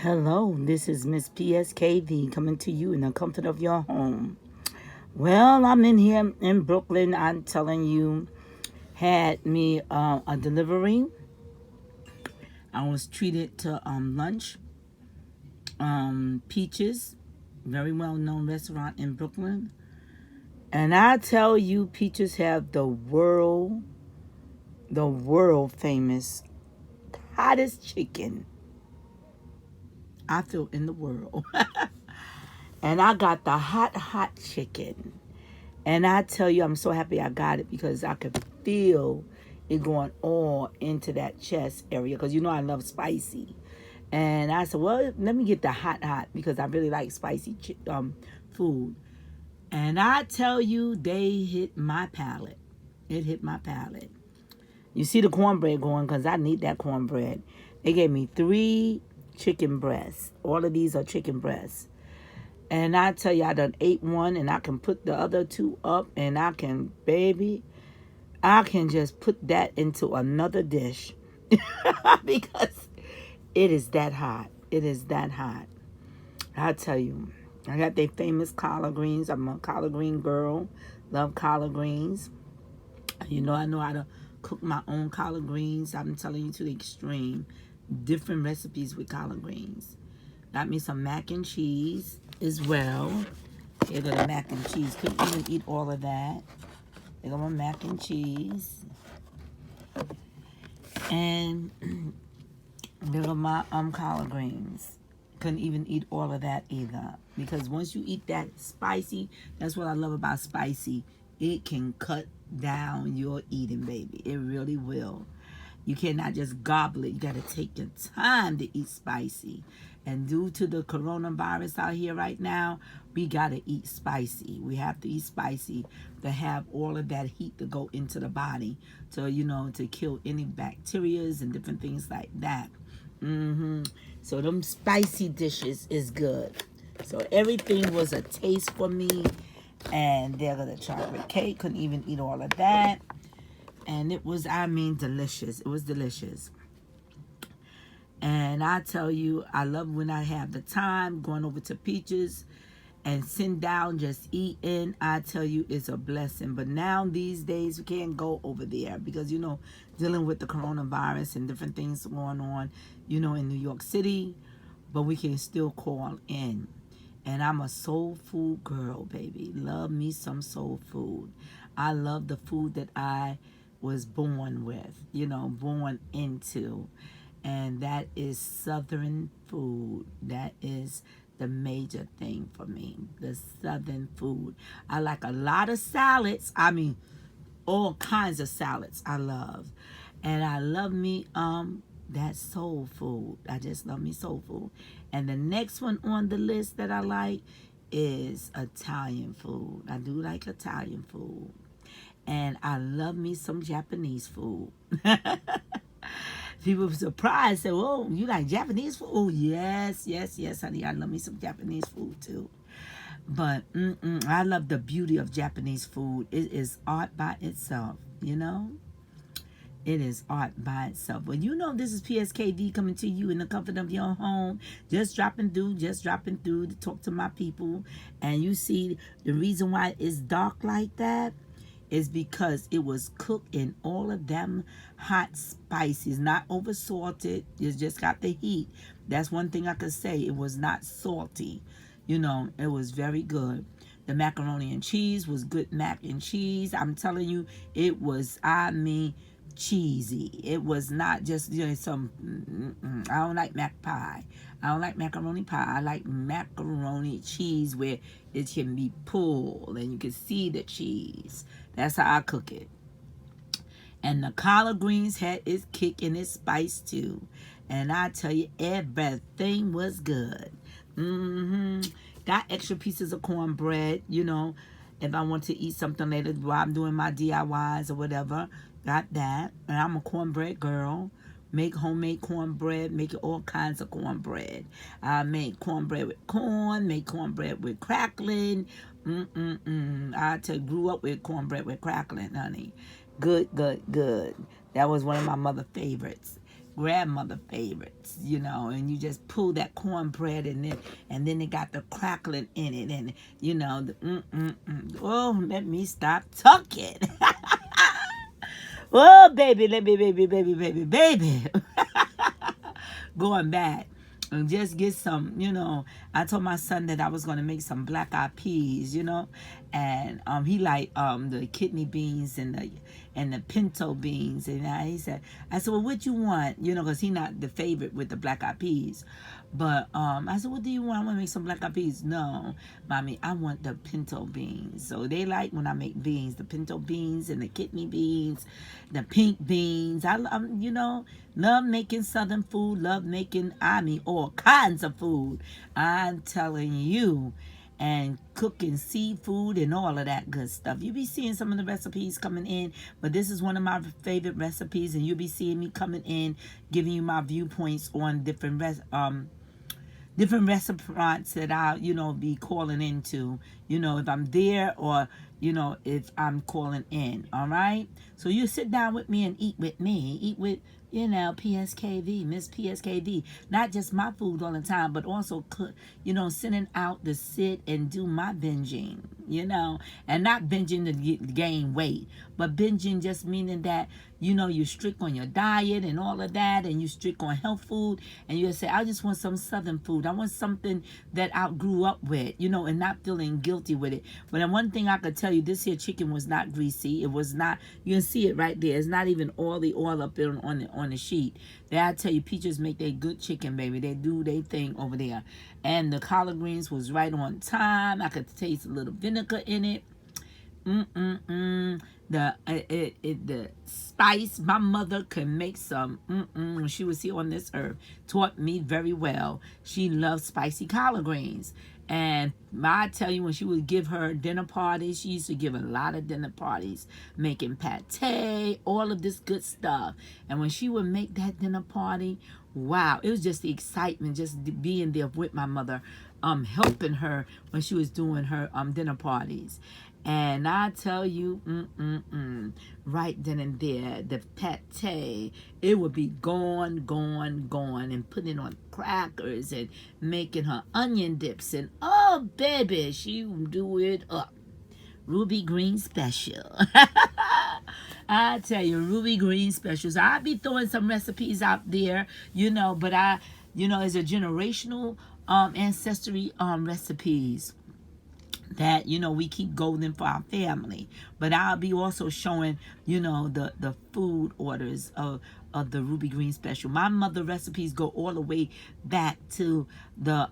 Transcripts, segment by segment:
Hello, this is Miss PSKV coming to you in the comfort of your home. Well, I'm in here in Brooklyn. I'm telling you, had me a delivery. I was treated to lunch. Peaches, very well known restaurant in Brooklyn. And I tell you, Peaches have the world famous hottest chicken I feel in the world. And I got the hot chicken. And I tell you, I'm so happy I got it because I could feel it going all into that chest area because you know I love spicy. And I said, well, let me get the hot because I really like spicy food. And I tell you, they hit my palate. It hit my palate. You see the cornbread going because I need that cornbread. They gave me 3 chicken breasts. All of these are chicken breasts. And I tell you, I done ate one and I can put the other 2 up and I can, baby, I can just put that into another dish because it is that hot. It is that hot. I tell you, I got their famous collard greens. I'm a collard green girl. Love collard greens. You know, I know how to cook my own collard greens. I'm telling you to the extreme. Different recipes with collard greens. Got me some mac and cheese as well. Here go the mac and cheese. Couldn't even eat all of that. Here go my mac and cheese. And there go my collard greens. Couldn't even eat all of that either. Because once you eat that spicy, that's what I love about spicy. It can cut down your eating, baby. It really will. You cannot just gobble it. You got to take your time to eat spicy. And due to the coronavirus out here right now, we got to eat spicy. We have to eat spicy to have all of that heat to go into the body to kill any bacterias and different things like that. So them spicy dishes is good. So everything was a taste for me. And there go the chocolate cake. Couldn't even eat all of that. And it was, delicious. It was delicious. And I tell you, I love when I have the time going over to Peaches and sitting down just eating. I tell you, it's a blessing. But now these days, we can't go over there because, dealing with the coronavirus and different things going on, in New York City. But we can still call in. And I'm a soul food girl, baby. Love me some soul food. I love the food that I was born with, born into. And that is Southern food. That is the major thing for me, the Southern food. I like a lot of salads. All kinds of salads I love. And I love me that soul food. I just love me soul food. And the next one on the list that I like is Italian food. I do like Italian food. And I love me some Japanese food. People were surprised. Say, "Oh, you like Japanese food?" Oh, yes, honey. I love me some Japanese food too. But I love the beauty of Japanese food. It is art by itself, It is art by itself. Well, this is PSKD coming to you in the comfort of your home. Just dropping through to talk to my people. And you see, the reason why it's dark like that is because it was cooked in all of them hot spices, not over salted. It's just got the heat. That's one thing I could say. It was not salty. It was very good. The macaroni and cheese was good mac and cheese. I'm telling you, it was, cheesy. It was not just I don't like mac pie. I don't like macaroni pie. I like macaroni cheese where it can be pulled and you can see the cheese. That's how I cook it. And the collard greens had its kick and its spice too. And I tell you, everything was good. Got extra pieces of cornbread, if I want to eat something later while I'm doing my DIYs or whatever. Got that. And I'm a cornbread girl. Make homemade cornbread. Make all kinds of cornbread. I make cornbread with corn. Make cornbread with crackling. Grew up with cornbread with crackling, honey. Good. That was one of my mother favorites. grandmother favorites, and you just pull that cornbread and then it got the crackling in it, and oh, let me stop talking. Oh, baby, let me, baby. Going back and just get some, I told my son that I was going to make some black eyed peas, and he liked the kidney beans and the pinto beans, and I said, well, what you want, because he not the favorite with the black eyed peas. But I said, what do you want? I want to make some black eyed peas. No, mommy, I want the pinto beans. So they like when I make beans, the pinto beans and the kidney beans, the pink beans. I'm love making Southern food, love making, all kinds of food. I'm telling you. And cooking seafood and all of that good stuff. You'll be seeing some of the recipes coming in, but this is one of my favorite recipes, and you'll be seeing me coming in, giving you my viewpoints on different restaurants that I'll, be calling into, if I'm there or, if I'm calling in. All right. So you sit down with me and eat with me. Eat with, PSKV, Miss PSKV. Not just my food all the time, but also, sitting out to sit and do my binging, and not binging to gain weight, but binging just meaning that, you're strict on your diet and all of that, and you're strict on health food, and you say, I just want some Southern food. I want something that I grew up with, and not feeling guilty with it. But one thing I could tell you, this here chicken was not greasy. It was not, you can see it right there. It's not even oil up there on the sheet. I tell you, Peaches make their good chicken, baby. They do their thing over there. And the collard greens was right on time. I could taste a little vinegar in it. The spice, my mother could make some when she was here on this earth, taught me very well. She loved spicy collard greens. And I tell you, when she would give her dinner parties, she used to give a lot of dinner parties, making pate, all of this good stuff. And when she would make that dinner party, wow, it was just the excitement, just being there with my mother, helping her when she was doing her dinner parties. And I tell you, right then and there, the pate, it would be gone, and putting it on crackers and making her onion dips. And, oh, baby, she would do it up. Ruby Green Special. I tell you, Ruby Green Specials. I'll be throwing some recipes out there, but it's a generational ancestry recipes that we keep golden for our family. But I'll be also showing the food orders of the Ruby Green Special. My mother recipes go all the way back to the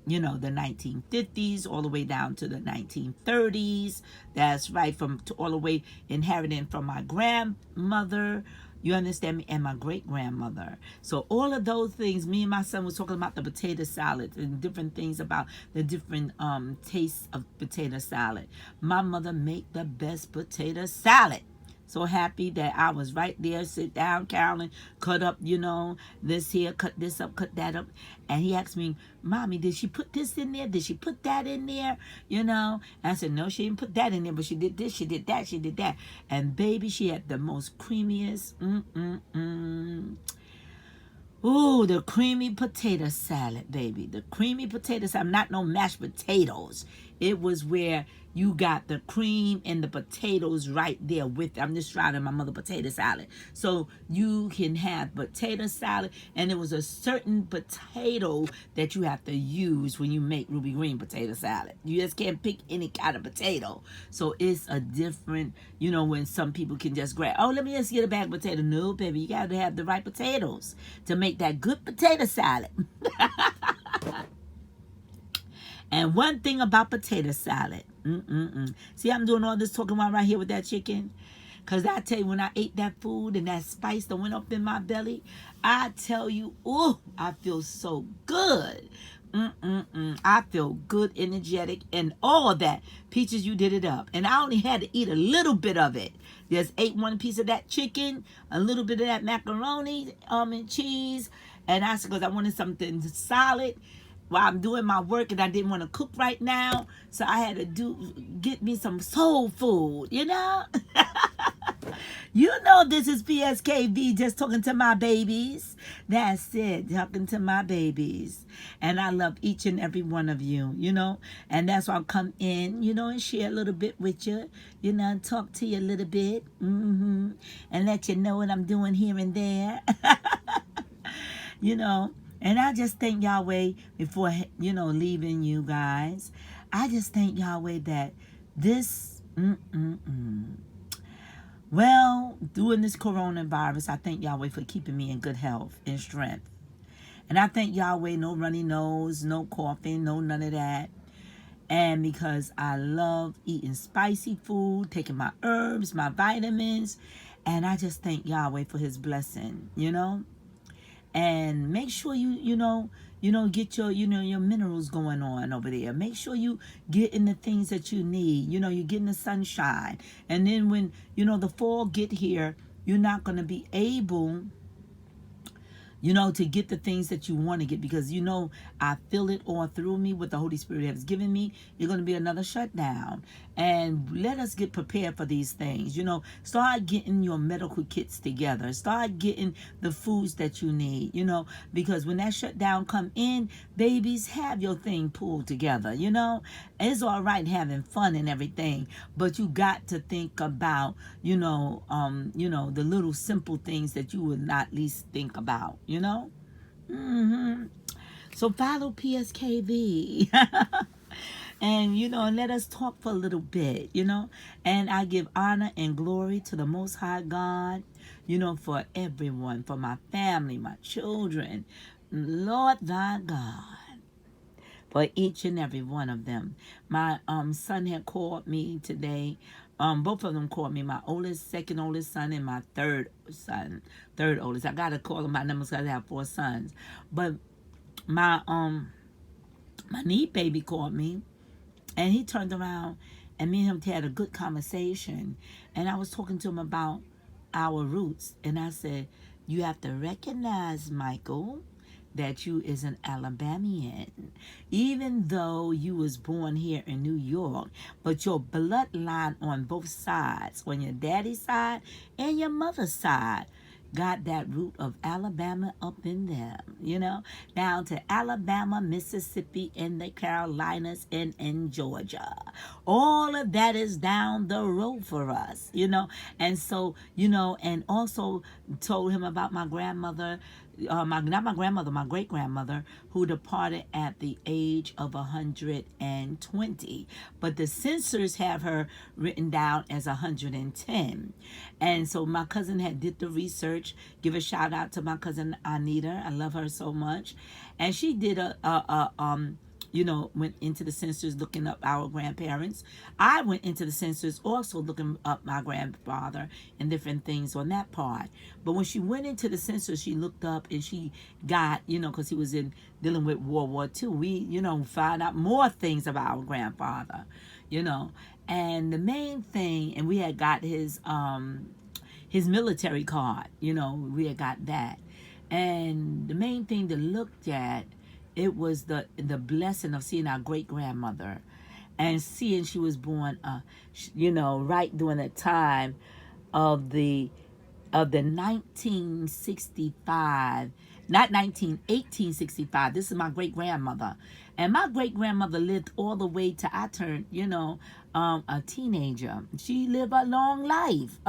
the 1950s, all the way down to the 1930s. That's right, all the way inheriting from my grandmother. You understand me? And my great-grandmother. So all of those things, me and my son was talking about the potato salad and different things about the different tastes of potato salad. My mother made the best potato salad. So happy that I was right there. Sit down, Carolyn, cut up, this here, cut this up, cut that up. And he asked me, Mommy, did she put this in there? Did she put that in there? I said, no, she didn't put that in there, but she did this, she did that, she did that. And baby, she had the most creamiest, Ooh, the creamy potato salad, baby. The creamy potato salad, not no mashed potatoes. It was where you got the cream and the potatoes right there with it. I'm just trying my mother potato salad. So you can have potato salad, and it was a certain potato that you have to use when you make Ruby Green potato salad. You just can't pick any kind of potato. So it's a different, when some people can just grab, oh, let me just get a bag of potato. No, baby, you got to have the right potatoes to make that good potato salad. And one thing about potato salad, see, I'm doing all this talking about right here with that chicken, because I tell you, when I ate that food and that spice that went up in my belly, I tell you, oh, I feel so good. I feel good, energetic, and all that. Peaches, you did it up. And I only had to eat a little bit of it. Just ate one piece of that chicken, a little bit of that macaroni, and cheese, and that's because I wanted something solid while I'm doing my work, and I didn't want to cook right now, so I had to get me some soul food, You know this is PSKV, just talking to my babies. That's it, talking to my babies. And I love each and every one of you, And that's why I'll come in, and share a little bit with you, and talk to you a little bit. And let you know what I'm doing here and there. you know. And I just thank Yahweh before, leaving you guys. I just thank Yahweh that this, well, during this coronavirus, I thank Yahweh for keeping me in good health and strength. And I thank Yahweh, no runny nose, no coughing, no none of that. And because I love eating spicy food, taking my herbs, my vitamins. And I just thank Yahweh for his blessing, And make sure get your minerals going on over there. Make sure you get in the things that you need. You get in the sunshine. And then when, the fall get here, you're not going to be able to get the things that you want to get, because I feel it all through me what the Holy Spirit has given me. You're going to be another shutdown. And let us get prepared for these things. Start getting your medical kits together. Start getting the foods that you need, because when that shutdown come in, babies, have your thing pulled together, It's all right having fun and everything, but you got to think about, the little simple things that you would not least think about, So follow PSKV. And, and let us talk for a little bit, And I give honor and glory to the Most High God, for everyone, for my family, my children, Lord thy God, for each and every one of them. My son had called me today. Both of them called me, my second oldest son, and my third oldest. I gotta call them by numbers because I have 4 sons. But my niece baby called me, and he turned around, and me and him had a good conversation. And I was talking to him about our roots, and I said, you have to recognize, Michael, that you is an Alabamian, even though you was born here in New York, but your bloodline on both sides, on your daddy's side and your mother's side, got that root of Alabama up in them, down to Alabama, Mississippi, and the Carolinas, and in Georgia. All of that is down the road for us, And so, and also told him about my grandmother, my great-grandmother, who departed at the age of 120. But the censors have her written down as 110. And so my cousin had did the research. Give a shout out to my cousin Anita. I love her so much. And she did went into the census looking up our grandparents. I went into the census also looking up my grandfather and different things on that part. But when she went into the census, she looked up and she got, because he was dealing with World War II. We, found out more things about our grandfather, And the main thing, and we had got his military card, we had got that. And the main thing to look at, it was the blessing of seeing our great-grandmother and seeing she was born, right during the time of the 1965, not 1865. This is my great-grandmother. And my great-grandmother lived all the way to I turned, a teenager. She lived a long life.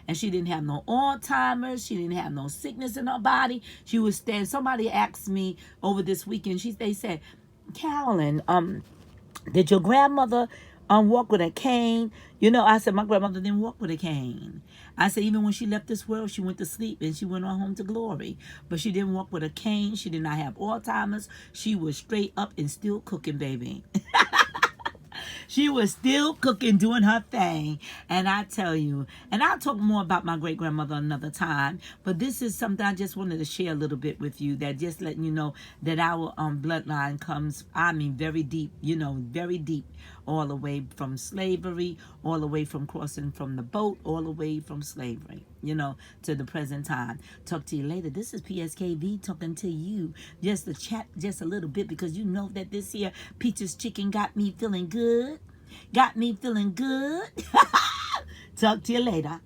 And she didn't have no Alzheimer's. She didn't have no sickness in her body. She was stand. Somebody asked me over this weekend. They said, Carolyn, did your grandmother walk with a cane? I said, my grandmother didn't walk with a cane. I said, even when she left this world, she went to sleep and she went on home to glory. But she didn't walk with a cane. She did not have Alzheimer's. She was straight up and still cooking, baby. She was still cooking, doing her thing. And I tell you, and I'll talk more about my great-grandmother another time, but this is something I just wanted to share a little bit with you, that just letting you know that our bloodline comes, very deep, very deep, all the way from slavery, all the way from crossing from the boat, all the way from slavery, to the present time. Talk to you later. This is PSKV talking to you. Just to chat just a little bit, because you know that this here Peaches Chicken got me feeling good. Talk to you later.